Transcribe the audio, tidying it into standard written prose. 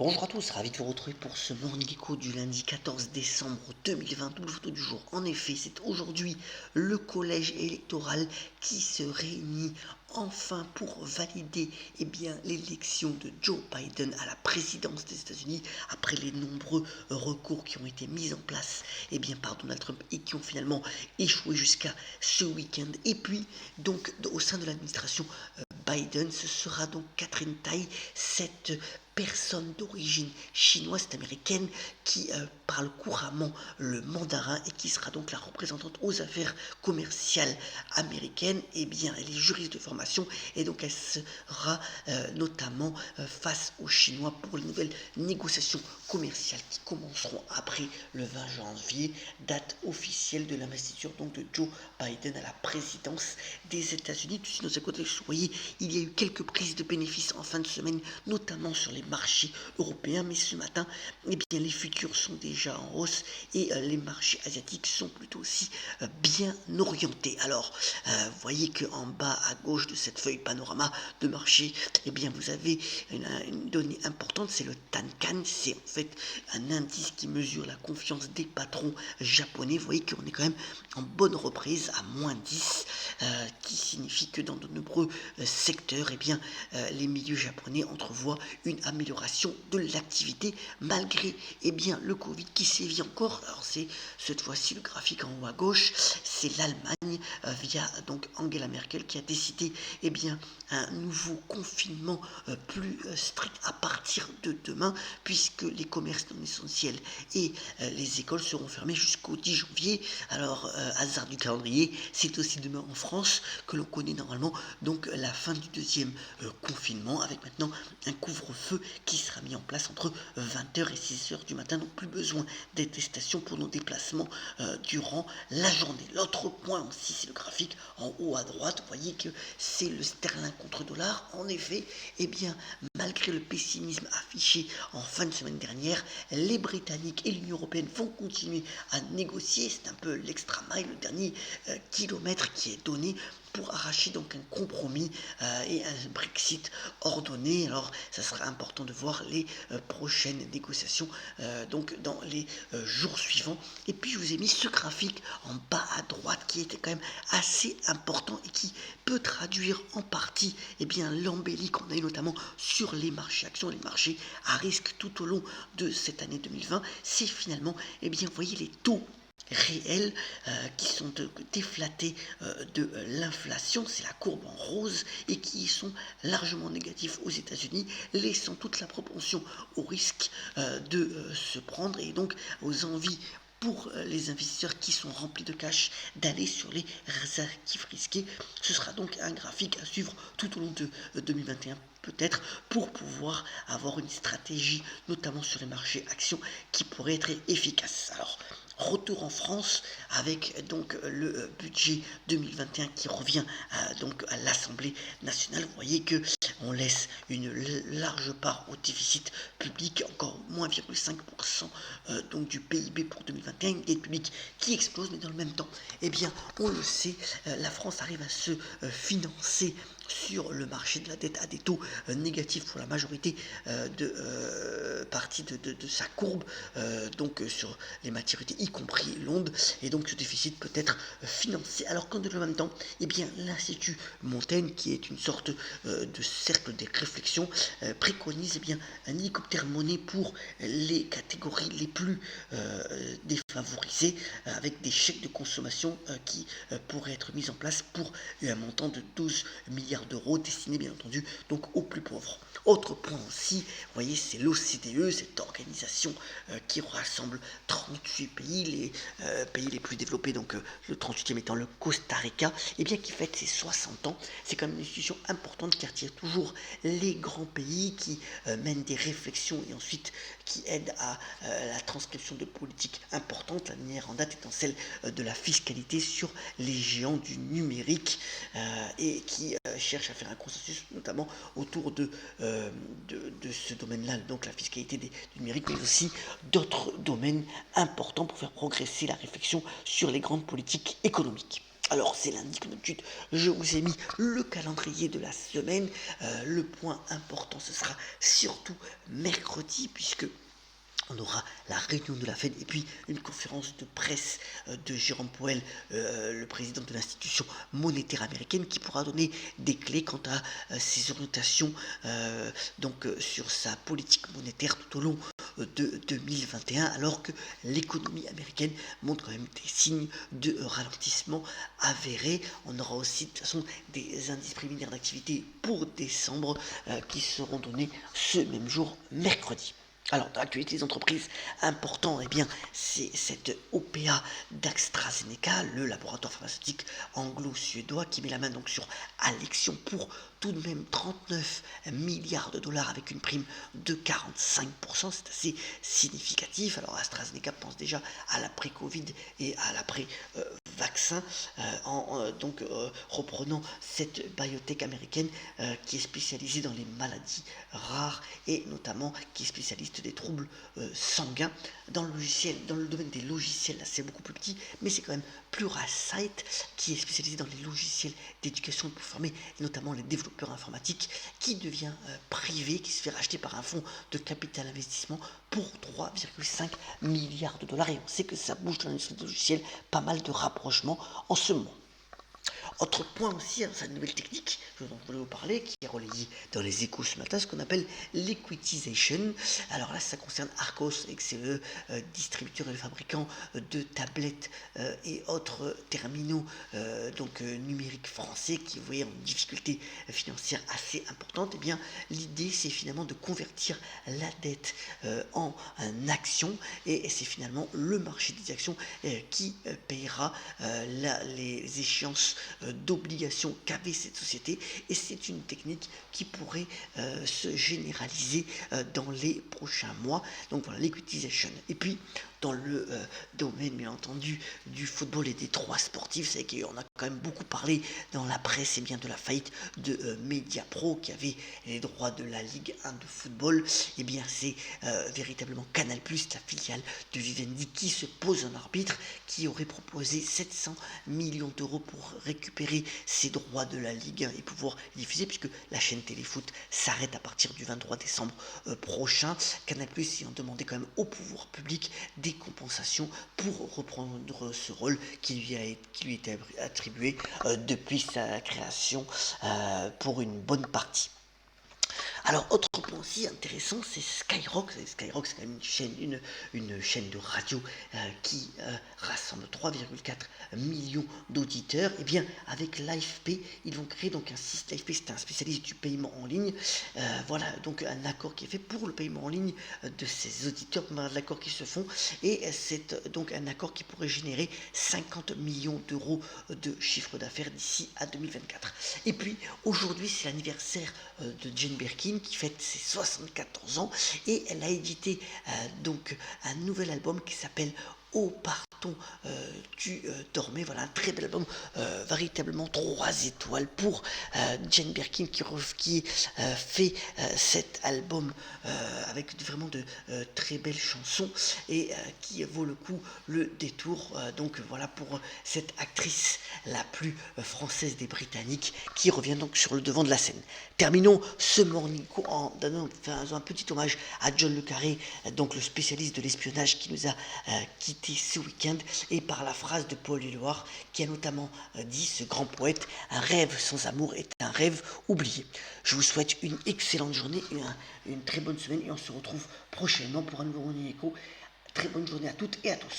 Bonjour à tous, ravi de vous retrouver pour ce Morning Echo du lundi 14 décembre 2020. Double photo du jour. En effet, c'est aujourd'hui le collège électoral qui se réunit enfin pour valider l'élection de Joe Biden à la présidence des États-Unis après les nombreux recours qui ont été mis en place par Donald Trump et qui ont finalement échoué jusqu'à ce week-end. Et puis, donc, au sein de l'administration Biden, ce sera donc Catherine Tai, cette personne d'origine chinoise américaine qui parle couramment le mandarin et qui sera donc la représentante aux affaires commerciales américaines. Elle est juriste de formation et donc elle sera notamment face aux Chinois pour les nouvelles négociations commerciales qui commenceront après le 20 janvier, date officielle de l'investiture donc de Joe Biden à la présidence des États-Unis. Tout de dans ce contexte, vous voyez, il y a eu quelques prises de bénéfices en fin de semaine, notamment sur les marchés européens, mais ce matin, les futurs sont déjà en hausse et les marchés asiatiques sont plutôt aussi bien orientés. Alors, vous voyez qu'en bas à gauche de cette feuille panorama de marché, vous avez une donnée importante, c'est le Tankan, c'est en fait un indice qui mesure la confiance des patrons japonais. Vous voyez qu'on est quand même en bonne reprise à -10, qui signifie que dans de nombreux secteurs, les milieux japonais entrevoient une amélioration de l'activité malgré le Covid qui sévit encore. Alors c'est cette fois-ci le graphique en haut à gauche, c'est l'Allemagne via donc Angela Merkel qui a décidé un nouveau confinement plus strict à partir de demain, puisque les commerces non essentiels et les écoles seront fermées jusqu'au 10 janvier. Alors hasard du calendrier, c'est aussi demain en France que l'on connaît normalement donc la fin du deuxième confinement, avec maintenant un couvre-feu qui sera mis en place entre 20h et 6h du matin, donc plus besoin d'attestation pour nos déplacements durant la journée. L'autre point aussi, c'est le graphique en haut à droite. Vous voyez que c'est le sterling contre dollar. En effet, malgré le pessimisme affiché en fin de semaine dernière, les Britanniques et l'Union européenne vont continuer à négocier. C'est un peu l'extra mile, le dernier kilomètre qui est donné pour arracher donc un compromis et un Brexit ordonné. Alors ça sera important de voir les prochaines négociations donc dans les jours suivants. Et puis je vous ai mis ce graphique en bas à droite qui était quand même assez important et qui peut traduire en partie l'embellie qu'on a eu notamment sur les marchés actions, les marchés à risque tout au long de cette année 2020. C'est finalement, vous voyez les taux réels qui sont déflatés de l'inflation, c'est la courbe en rose, et qui sont largement négatifs aux États-Unis, laissant toute la propension au risque de se prendre et donc aux envies pour les investisseurs qui sont remplis de cash d'aller sur les actifs risqués. Ce sera donc un graphique à suivre tout au long de 2021 peut-être pour pouvoir avoir une stratégie notamment sur les marchés actions qui pourrait être efficace. Alors retour en France avec donc le budget 2021 qui revient donc à l'Assemblée nationale. Vous voyez que on laisse une large part au déficit public, encore moins 0,5% donc du PIB pour 2021, une dette publique qui explose, mais dans le même temps, on le sait, la France arrive à se financer sur le marché de la dette à des taux négatifs pour la majorité de partie de sa courbe, donc sur les maturités, y compris l'onde, et donc ce déficit peut être financé. Alors qu'en le même temps, l'Institut Montaigne, qui est une sorte de cercle des réflexions, préconise un hélicoptère monnaie pour les catégories les plus défavorisées, avec des chèques de consommation qui pourraient être mis en place pour un montant de 12 milliards d'euros destinés bien entendu donc aux plus pauvres. Autre point aussi, vous voyez, c'est l'OCDE, cette organisation qui rassemble 38 pays, les pays les plus développés, donc le 38e étant le Costa Rica, qui fête ses 60 ans. C'est quand même une institution importante qui attire toujours les grands pays, qui mènent des réflexions et ensuite qui aident à la transcription de politiques importantes. La dernière en date étant celle de la fiscalité sur les géants du numérique et qui cherche à faire un consensus notamment autour de ce domaine-là, donc la fiscalité du numérique, mais aussi d'autres domaines importants pour faire progresser la réflexion sur les grandes politiques économiques. Alors, c'est lundi, comme d'habitude, je vous ai mis le calendrier de la semaine. Le point important, ce sera surtout mercredi, puisque on aura la réunion de la Fed et puis une conférence de presse de Jérôme Powell, le président de l'institution monétaire américaine, qui pourra donner des clés quant à ses orientations sur sa politique monétaire tout au long de 2021, alors que l'économie américaine montre quand même des signes de ralentissement avérés. On aura aussi de toute façon des indices préliminaires d'activité pour décembre qui seront donnés ce même jour, mercredi. Alors, dans l'actualité des entreprises importantes, eh bien, c'est cette OPA d'AstraZeneca, le laboratoire pharmaceutique anglo-suédois, qui met la main donc sur Alexion pour tout de même 39 milliards de dollars avec une prime de 45%. C'est assez significatif. Alors, AstraZeneca pense déjà à l'après-Covid et à l'après-vaccin, reprenant cette biotech américaine qui est spécialisée dans les maladies rares et notamment qui est spécialiste des troubles sanguins. Dans le domaine des logiciels, là c'est beaucoup plus petit, mais c'est quand même Pluralsight qui est spécialisé dans les logiciels d'éducation pour former, et notamment les développeurs informatiques, qui devient privé, qui se fait racheter par un fonds de capital investissement pour 3,5 milliards de dollars. Et on sait que ça bouge dans l'industrie des logiciels, pas mal de rapprochements en ce moment. Autre point aussi, c'est une nouvelle technique dont je voulais vous parler, qui est relayée dans les échos ce matin, ce qu'on appelle l'equitization. Alors là, ça concerne Arcos, et c'est le distributeur et le fabricant de tablettes et autres terminaux numériques français qui voyaient en difficulté financière assez importante. Et bien, l'idée, c'est finalement de convertir la dette en action, et c'est finalement le marché des actions qui payera les échéances d'obligations qu'avait cette société, et c'est une technique qui pourrait se généraliser dans les prochains mois. Donc voilà, l'equitization. Et puis dans le domaine bien entendu du football et des trois sportifs, c'est qu'on a quand même beaucoup parlé dans la presse et bien de la faillite de Mediapro qui avait les droits de la Ligue 1 de football. Et bien c'est véritablement Canal+, la filiale de Vivendi, qui se pose en arbitre, qui aurait proposé 700 millions d'euros pour récupérer ses droits de la Ligue 1 et pouvoir diffuser, puisque la chaîne Téléfoot s'arrête à partir du 23 décembre prochain. Canal+ ayant demandé quand même au pouvoir public des compensations pour reprendre ce rôle qui lui était attribué depuis sa création pour une bonne partie. Alors, autre point aussi intéressant, c'est Skyrock. Skyrock, c'est quand même une chaîne de radio qui rassemble 3,4 millions d'auditeurs. Et bien, avec l'AFP, ils vont créer donc un système. L'AFP, c'est un spécialiste du paiement en ligne. Voilà, donc un accord qui est fait pour le paiement en ligne de ces auditeurs, l'accord qui se font. Et c'est donc un accord qui pourrait générer 50 millions d'euros de chiffre d'affaires d'ici à 2024. Et puis, aujourd'hui, c'est l'anniversaire de Jane Birkin, qui fête ses 74 ans, et elle a édité un nouvel album qui s'appelle Au partons tu dormais. Voilà, un très bel album, véritablement 3 étoiles pour Jane Birkin qui fait cet album avec vraiment de très belles chansons et qui vaut le coup le détour. Donc voilà pour cette actrice la plus française des Britanniques qui revient donc sur le devant de la scène. Terminons ce morning call en donnant un petit hommage à John le Carré, donc le spécialiste de l'espionnage qui nous a quitté ce week-end, et par la phrase de Paul Éluard qui a notamment dit, ce grand poète: un rêve sans amour est un rêve oublié. Je vous souhaite une excellente journée et une très bonne semaine, et on se retrouve prochainement pour un nouveau Morning Echo. Très bonne journée à toutes et à tous.